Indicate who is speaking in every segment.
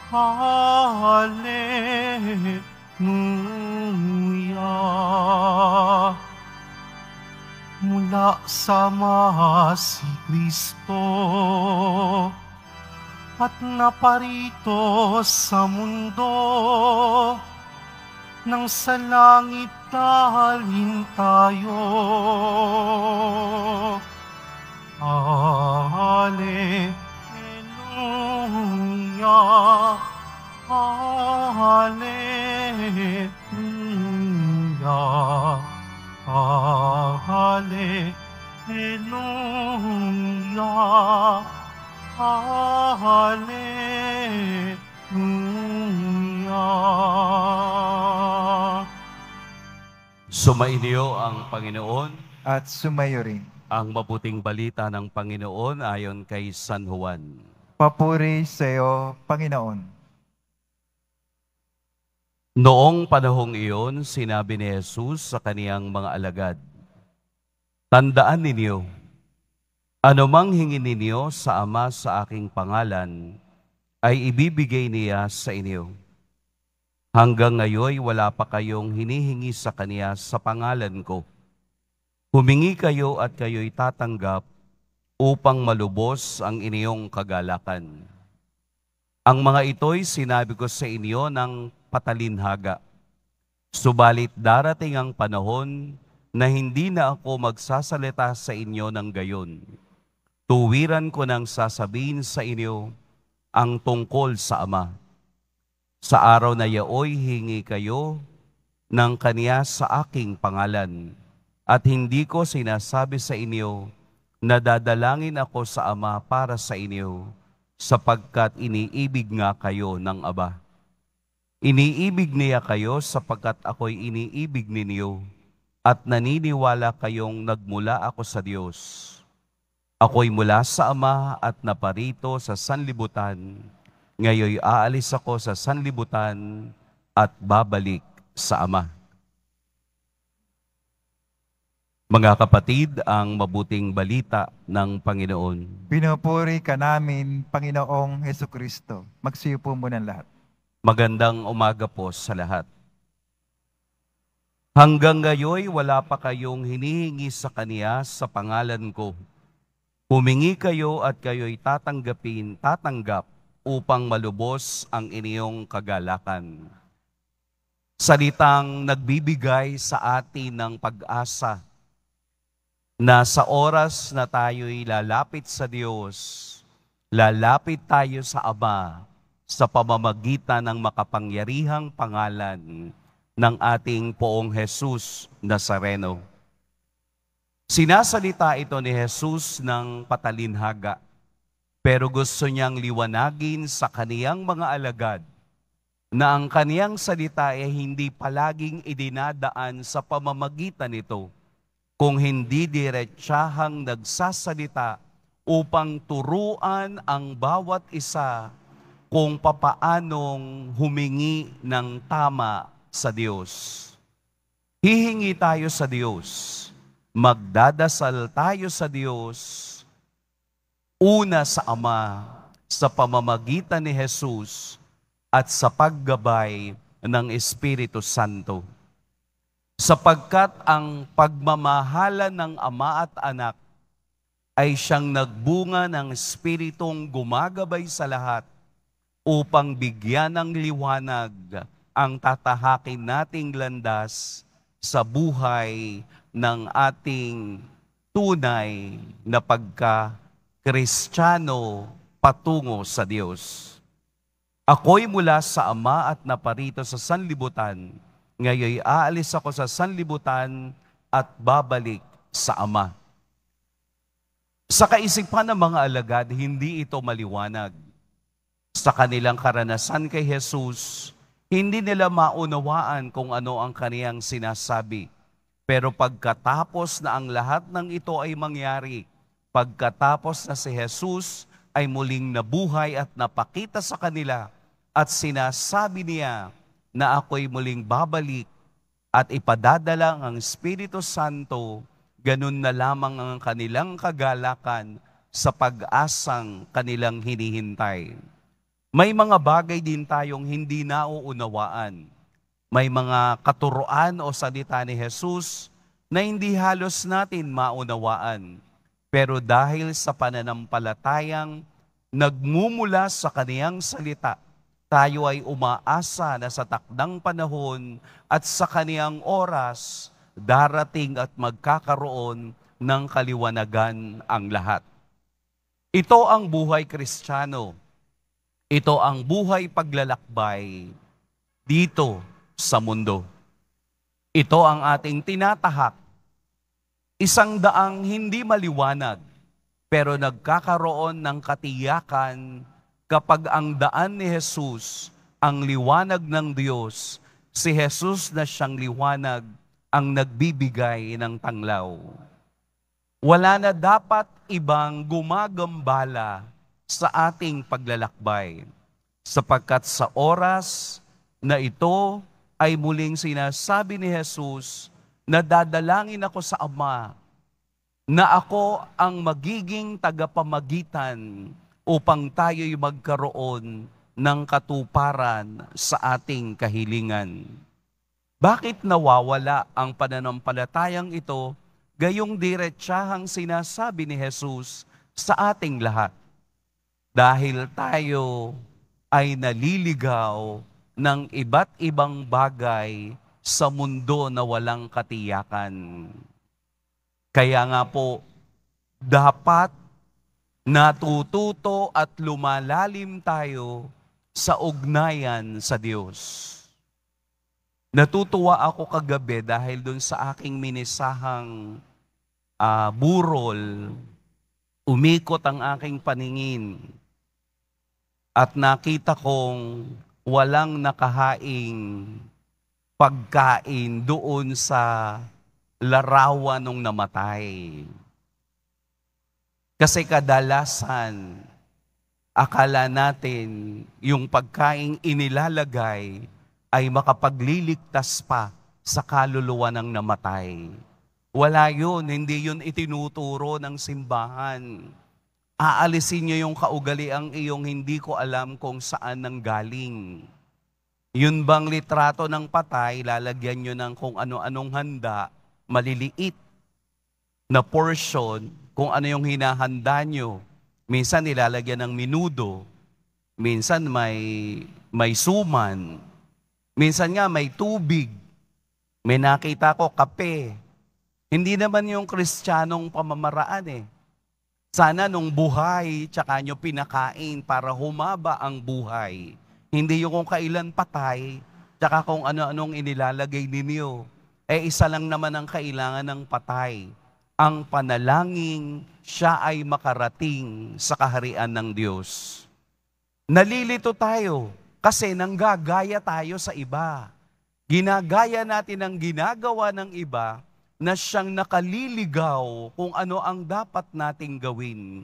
Speaker 1: Hallelujah. Mula sa Ama si Kristo at naparito sa mundo, nang sa langit dalhin tayo. Hallelujah, hallelujah, hallelujah, hallelujah.
Speaker 2: Sumainyo ang Panginoon.
Speaker 3: At sumayo rin.
Speaker 2: Ang mabuting balita ng Panginoon ayon kay San Juan.
Speaker 3: Papuri sa iyo, Panginoon.
Speaker 2: Noong panahong iyon, sinabi ni Jesus sa kaniyang mga alagad, "Tandaan ninyo, anumang hingin ninyo sa Ama sa aking pangalan, ay ibibigay niya sa inyo. Hanggang ngayon, wala pa kayong hinihingi sa Kaniya sa pangalan ko. Humingi kayo at kayo'y tatanggap upang malubos ang inyong kagalakan. Ang mga ito'y sinabi ko sa inyo ng patalinhaga. Subalit darating ang panahon na hindi na ako magsasalita sa inyo ng gayon. Tuwiran ko nang sasabihin sa inyo ang tungkol sa Ama. Sa araw na yaoy hingi kayo ng Kaniya sa aking pangalan. At hindi ko sinasabi sa inyo na dadalangin ako sa Ama para sa inyo, sapagkat iniibig nga kayo ng Aba. Iniibig niya kayo sapagkat ako'y iniibig ninyo, at naniniwala kayong nagmula ako sa Diyos. Ako'y mula sa Ama at naparito sa sanlibutan. Ngayoy aalis ako sa sanlibutan at babalik sa Ama." Mga kapatid, ang mabuting balita ng Panginoon.
Speaker 3: Pinupuri ka namin, Panginoong Hesukristo. Magsiyo po muna lahat.
Speaker 2: Magandang umaga po sa lahat. Hanggang ngayon, wala pa kayong hinihingi sa Kaniya sa pangalan ko. Humingi kayo at kayo'y tatanggap upang malubos ang inyong kagalakan. Salitang nagbibigay sa atin ng pag-asa na sa oras na tayo'y lalapit sa Diyos, lalapit tayo sa Ama sa pamamagitan ng makapangyarihang pangalan ng ating Poong Jesus Nazareno. Sinasalita ito ni Jesus ng patalinhaga, pero gusto niyang liwanagin sa kaniyang mga alagad na ang kaniyang salita ay hindi palaging idinadaan sa pamamagitan nito, kung hindi diretsahang nagsasalita upang turuan ang bawat isa kung papaanong humingi ng tama sa Diyos. Hihingi tayo sa Diyos, magdadasal tayo sa Diyos, una sa Ama, sa pamamagitan ni Jesus at sa paggabay ng Espiritu Santo. Sapagkat ang pagmamahala ng Ama at Anak ay siyang nagbunga ng Espiritong gumagabay sa lahat upang bigyan ng liwanag ang tatahakin nating landas sa buhay ng ating tunay na pagka-Kristiyano patungo sa Diyos. Ako'y mula sa Ama at naparito sa sanlibutan. Ngayoy aalis ako sa sanlibutan at babalik sa Ama. Sa kaisipan ng mga alagad, hindi ito maliwanag. Sa kanilang karanasan kay Jesus, hindi nila maunawaan kung ano ang kaniyang sinasabi. Pero pagkatapos na ang lahat ng ito ay mangyari, pagkatapos na si Jesus ay muling nabuhay at napakita sa kanila, at sinasabi niya na ako'y muling babalik at ipadadala ang Espiritu Santo, ganun na lamang ang kanilang kagalakan sa pag-asang kanilang hinihintay. May mga bagay din tayong hindi nauunawaan. May mga katuruan o salita ni Jesus na hindi halos natin maunawaan. Pero dahil sa pananampalatayang nagmumula sa kaniyang salita, tayo ay umaasa na sa takdang panahon at sa kaniyang oras, darating at magkakaroon ng kaliwanagan ang lahat. Ito ang buhay Kristiyano. Ito ang buhay paglalakbay dito sa mundo. Ito ang ating tinatahak. Isang daang hindi maliwanag, pero nagkakaroon ng katiyakan kapag ang daan ni Jesus, ang liwanag ng Diyos, si Jesus na siyang liwanag ang nagbibigay ng tanglaw. Wala na dapat ibang gumagambala sa ating paglalakbay, sapagkat sa oras na ito ay muling sinasabi ni Jesus na dadalangin ako sa Ama, na ako ang magiging tagapamagitan upang tayo'y magkaroon ng katuparan sa ating kahilingan. Bakit nawawala ang pananampalatayang ito, gayong diretsahang sinasabi ni Jesus sa ating lahat? Dahil tayo ay naliligaw ng iba't ibang bagay sa mundo na walang katiyakan. Kaya nga po, dapat natututo at lumalalim tayo sa ugnayan sa Diyos. Natutuwa ako kagabi dahil dun sa aking minisahang burol, umikot ang aking paningin at nakita kong walang nakahaing pagkain doon sa larawan ng namatay. Kasi kadalasan, akala natin yung pagkain inilalagay ay makapagliligtas pa sa kaluluwa ng namatay. Wala yun, hindi yun itinuturo ng simbahan. Aalisin niyo yung kaugaliang iyong hindi ko alam kung saan nanggaling. Yun bang litrato ng patay, lalagyan nyo ng kung ano-anong handa, maliliit na portion, kung ano yung hinahanda nyo. Minsan nilalagyan ng minudo, minsan may suman, minsan nga may tubig, may nakita ko kape. Hindi naman yung Kristiyanong pamamaraan eh. Sana nung buhay, tsaka nyo pinakain para humaba ang buhay. Hindi yung kung kailan patay, tsaka kung ano-anong inilalagay ninyo. Isa lang naman ang kailangan ng patay. Ang panalangin, siya ay makarating sa kaharian ng Diyos. Nalilito tayo kasi nanggagaya tayo sa iba. Ginagaya natin ang ginagawa ng iba na siyang nakaliligaw kung ano ang dapat nating gawin.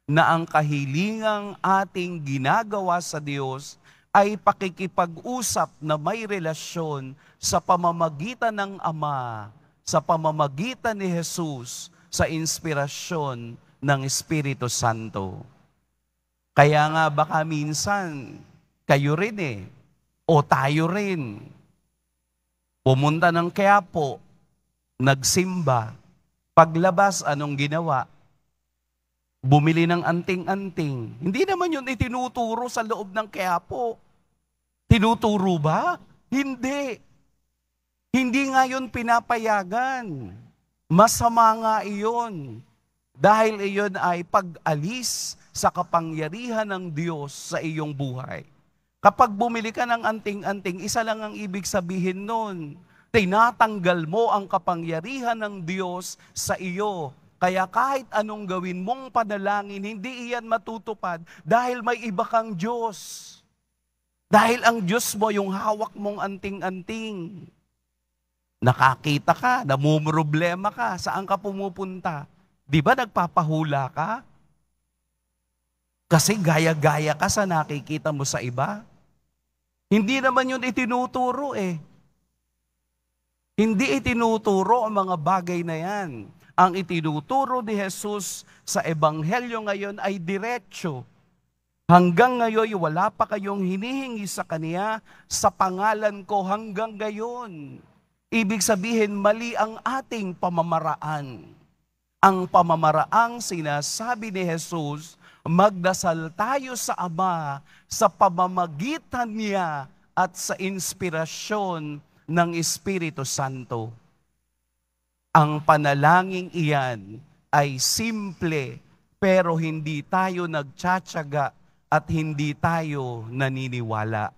Speaker 2: Na ang kahilingang ating ginagawa sa Diyos ay pakikipag-usap na may relasyon sa pamamagitan ng Ama, sa pamamagitan ni Jesus, sa inspirasyon ng Espiritu Santo. Kaya nga baka minsan, kayo rin o tayo rin, pumunta ng Quiapo, nagsimba, paglabas anong ginawa? Bumili ng anting-anting. Hindi naman yun itinuturo sa loob ng Quiapo. Tinuturo ba? Hindi. Hindi nga yun pinapayagan. Masama nga iyon. Dahil iyon ay pag-alis sa kapangyarihan ng Diyos sa iyong buhay. Kapag bumili ka ng anting-anting, isa lang ang ibig sabihin nun. Tinatanggal mo ang kapangyarihan ng Diyos sa iyo. Kaya kahit anong gawin mong panalangin, hindi iyan matutupad dahil may iba kang Diyos. Dahil ang Diyos mo yung hawak mong anting-anting. Nakakita ka, namumroblema ka, saan ka pumupunta? Di ba nagpapahula ka? Kasi gaya-gaya ka sa nakikita mo sa iba. Hindi naman yun itinuturo Hindi itinuturo ang mga bagay na yan. Ang itinuturo ni Jesus sa Ebanghelyo ngayon ay diretso. Hanggang ngayon, wala pa kayong hinihingi sa Kanya sa pangalan ko hanggang ngayon. Ibig sabihin, mali ang ating pamamaraan. Ang pamamaraang sinasabi ni Jesus, magdasal tayo sa Ama sa pamamagitan niya at sa inspirasyon ng Espiritu Santo. Ang panalangin iyan ay simple, pero hindi tayo nagtsatsaga at hindi tayo naniniwala.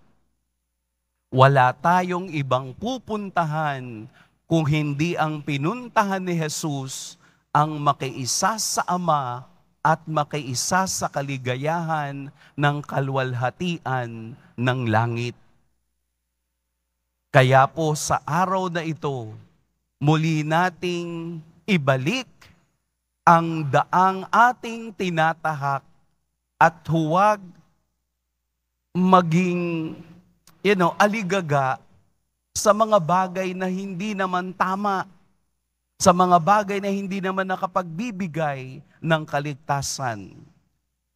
Speaker 2: Wala tayong ibang pupuntahan kung hindi ang pinuntahan ni Jesus ang makiisa sa Ama at makiisa sa kaligayahan ng kalwalhatian ng langit. Kaya po sa araw na ito, muli nating ibalik ang daang ating tinatahak at huwag maging aligaga sa mga bagay na hindi naman tama, sa mga bagay na hindi naman nakapagbibigay ng kaligtasan.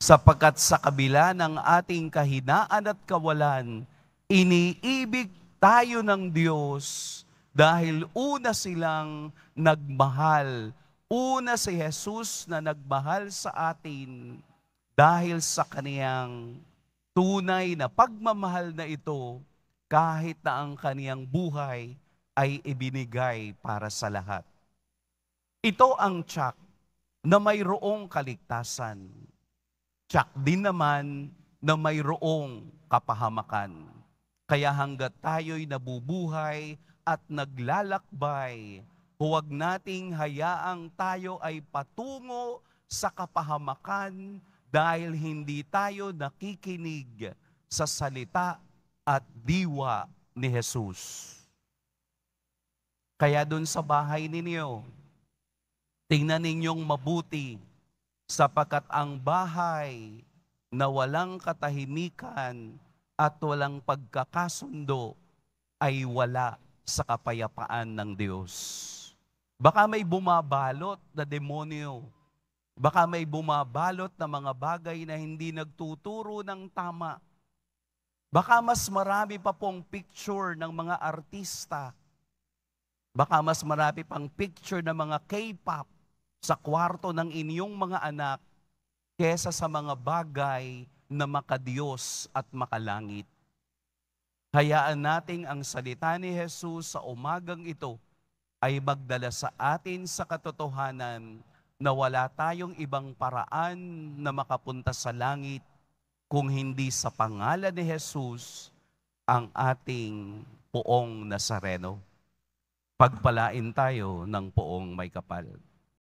Speaker 2: Sapagkat sa kabila ng ating kahinaan at kawalan, iniibig tayo ng Diyos dahil una silang nagmahal. Una si Jesus na nagmahal sa atin dahil sa kaniyang tunay na pagmamahal na ito, kahit na ang kaniyang buhay ay ibinigay para sa lahat. Ito ang tiyak na mayroong kaligtasan. Tiyak din naman na mayroong kapahamakan. Kaya hanggat tayo'y nabubuhay at naglalakbay, huwag nating hayaang tayo ay patungo sa kapahamakan dahil hindi tayo nakikinig sa salita at diwa ni Jesus. Kaya dun sa bahay ninyo, tingnan ninyong mabuti, sapagkat ang bahay na walang katahimikan at walang pagkakasundo ay wala sa kapayapaan ng Diyos. Baka may bumabalot na demonyo, baka may bumabalot na mga bagay na hindi nagtuturo ng tama. Baka mas marami pa pong picture ng mga artista. Baka mas marami pang picture ng mga K-pop sa kwarto ng inyong mga anak kesa sa mga bagay na makadiyos at makalangit. Hayaan nating ang salita ni Jesus sa umagang ito ay magdala sa atin sa katotohanan na wala tayong ibang paraan na makapunta sa langit kung hindi sa pangalan ni Jesus, ang ating Poong Nazareno. Pagpalain tayo ng Poong May Kapal.